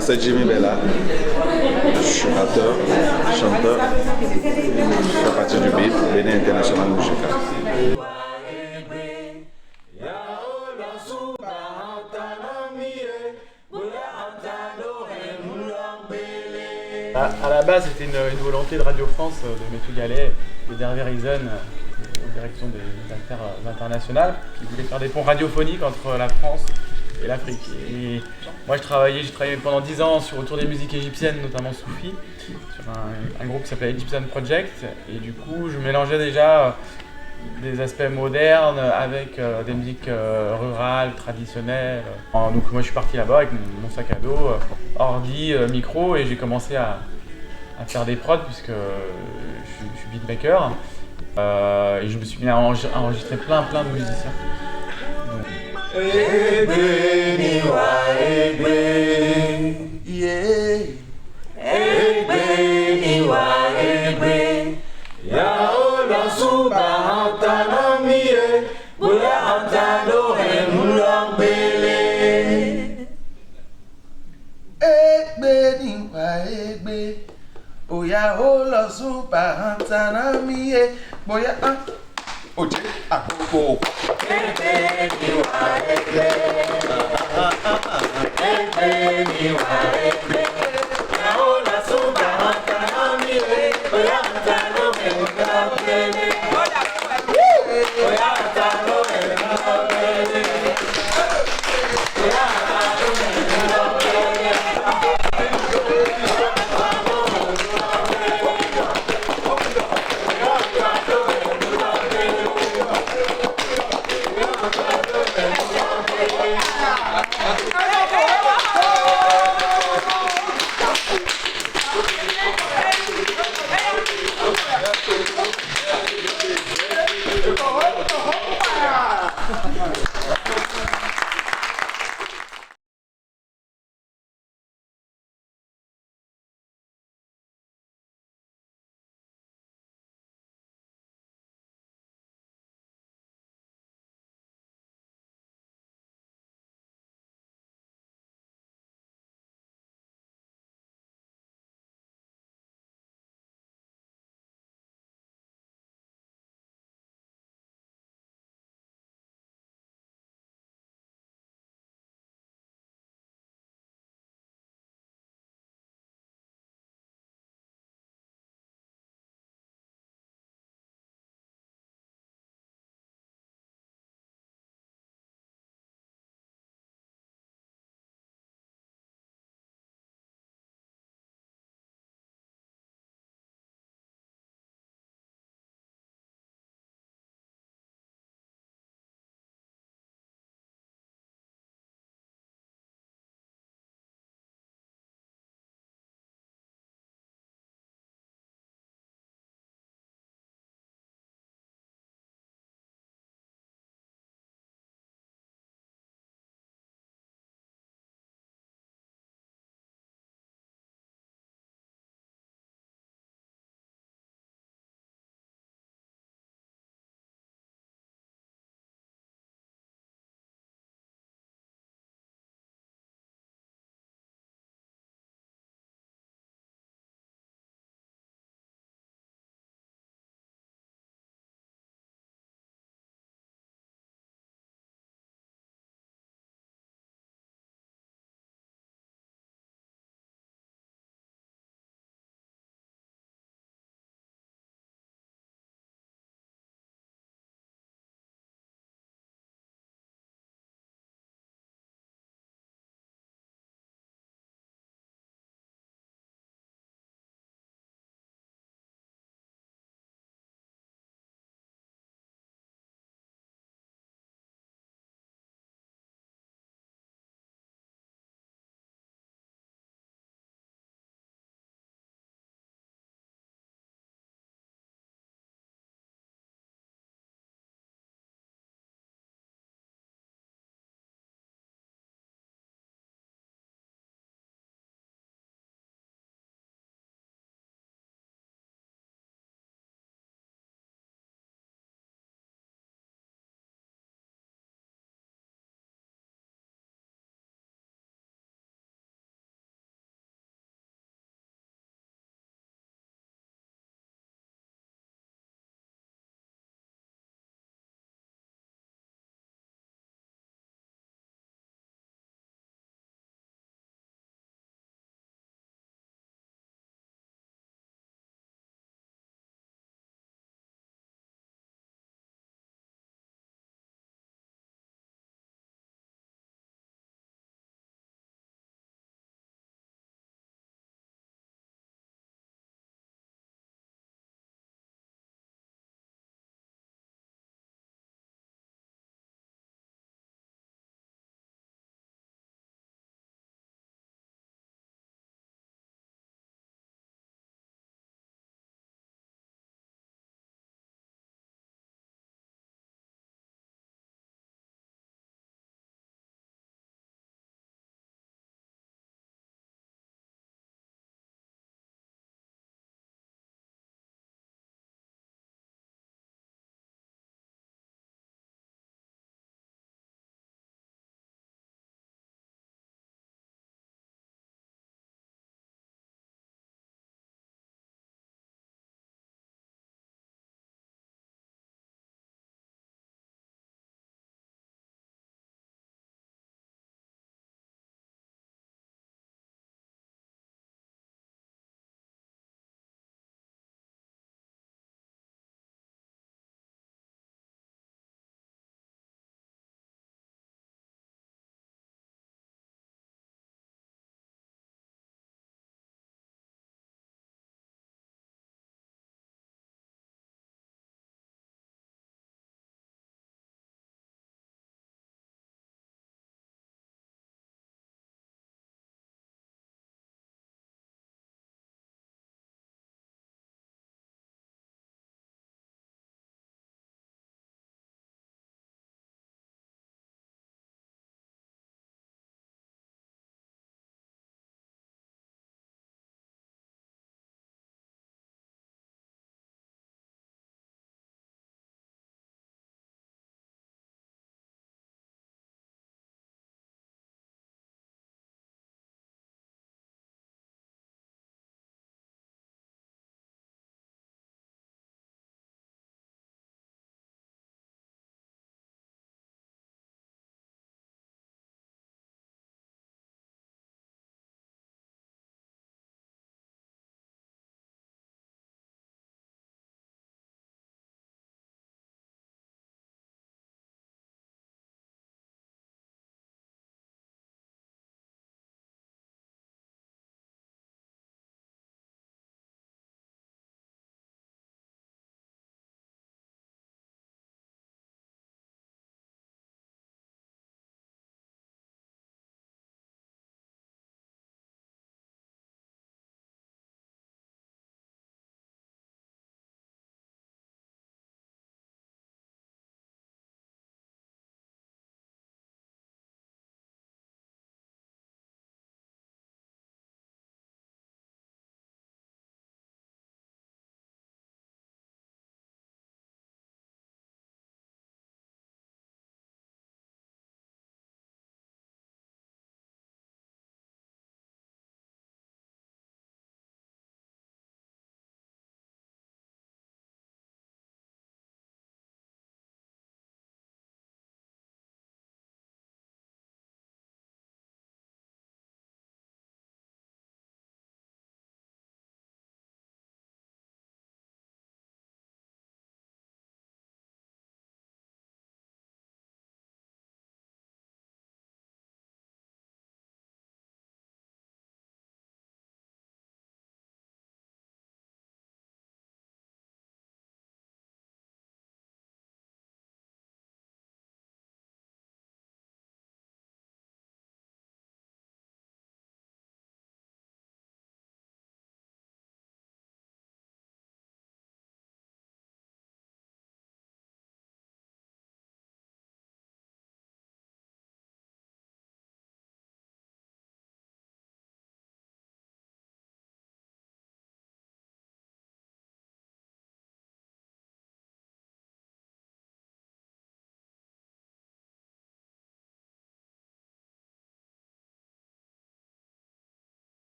C'est Jimmy Bella. Je suis batteur, chanteur, je fais partie du beat, Bénin International Musical. À la base, c'était une volonté de Radio France, de M. Gallet et d'Hervé Rizon, aux directions des affaires internationales, qui voulaient faire des ponts radiophoniques entre la France et l'Afrique. Et moi, j'ai travaillé pendant 10 ans autour des musiques égyptiennes, notamment soufis, sur un groupe qui s'appelait Egyptian Project. Et du coup, je mélangeais déjà des aspects modernes avec des musiques rurales, traditionnelles. Donc moi, je suis parti là-bas avec mon sac à dos, ordi, micro, et j'ai commencé à faire des prods puisque je suis beatmaker. Et je me suis mis à enregistrer plein de musiciens. Oya o lọ sún bàtàrà mi yé bóyá òjé àkókò. Ẹgbẹ́ ni wà ẹgbẹ́. Ẹgbẹ́ ni wà ẹgbẹ́. Oya o lọ sún bàtàrà mi yé bóyá àtàló ẹ̀ka gbélé. Bóyá àtàló ẹ̀ka gbélé. Bóyá àtàló ẹ̀ka gbélé.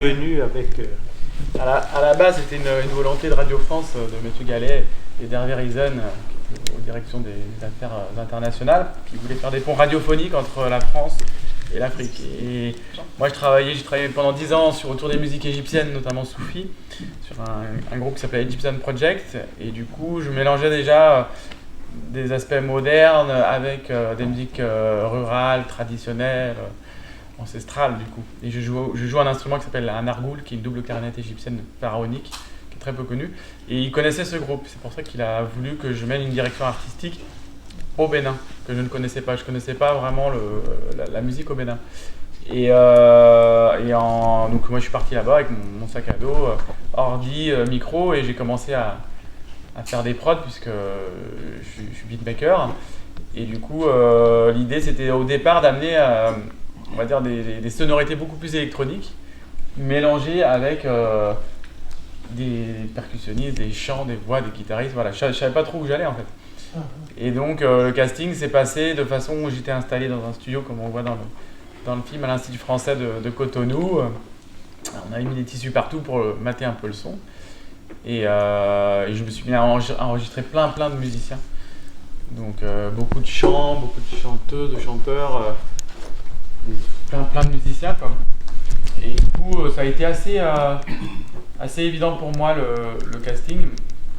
Venu avec À la base, c'était une volonté de Radio France, de M. Gallet et d'Hervé Rizen, qui était aux directions des affaires internationales, qui voulaient faire des ponts radiophoniques entre la France et l'Afrique. Et moi, j'ai travaillé pendant 10 ans autour des musiques égyptiennes, notamment soufis, sur un groupe qui s'appelait Egyptian Project. Et du coup, je mélangeais déjà des aspects modernes avec des musiques rurales, traditionnelles, ancestrales du coup. Et je joue un instrument qui s'appelle un argoul, qui est une double clarinette égyptienne pharaonique, qui est très peu connue. Et il connaissait ce groupe, c'est pour ça qu'il a voulu que je mène une direction artistique au Bénin, que je ne connaissais pas. Je ne connaissais pas vraiment la musique au Bénin. Donc moi je suis parti là-bas avec mon sac à dos, ordi, micro, et j'ai commencé à faire des prods puisque je suis beatmaker. Et du coup, l'idée c'était au départ d'amener on va dire des sonorités beaucoup plus électroniques, mélangées avec des percussionnistes, des chants, des voix, des guitaristes. Voilà, je savais pas trop où j'allais en fait. Et donc le casting s'est passé de façon où j'étais installé dans un studio, comme on voit dans le film, à l'Institut français de Cotonou. On avait mis des tissus partout pour mater un peu le son. Et je me suis mis à enregistrer plein de musiciens. Donc beaucoup de chants, beaucoup de chanteuses, de chanteurs. Plein de musiciens quoi. Et du coup ça a été assez évident pour moi le casting.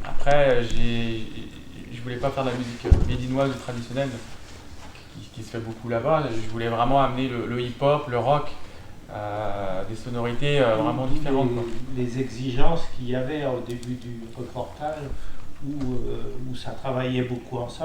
Après je voulais pas faire de la musique béninoise ou traditionnelle qui se fait beaucoup là-bas. Je voulais vraiment amener le hip-hop, le rock, des sonorités vraiment différentes. les exigences qu'il y avait au début du reportage où ça travaillait beaucoup ensemble.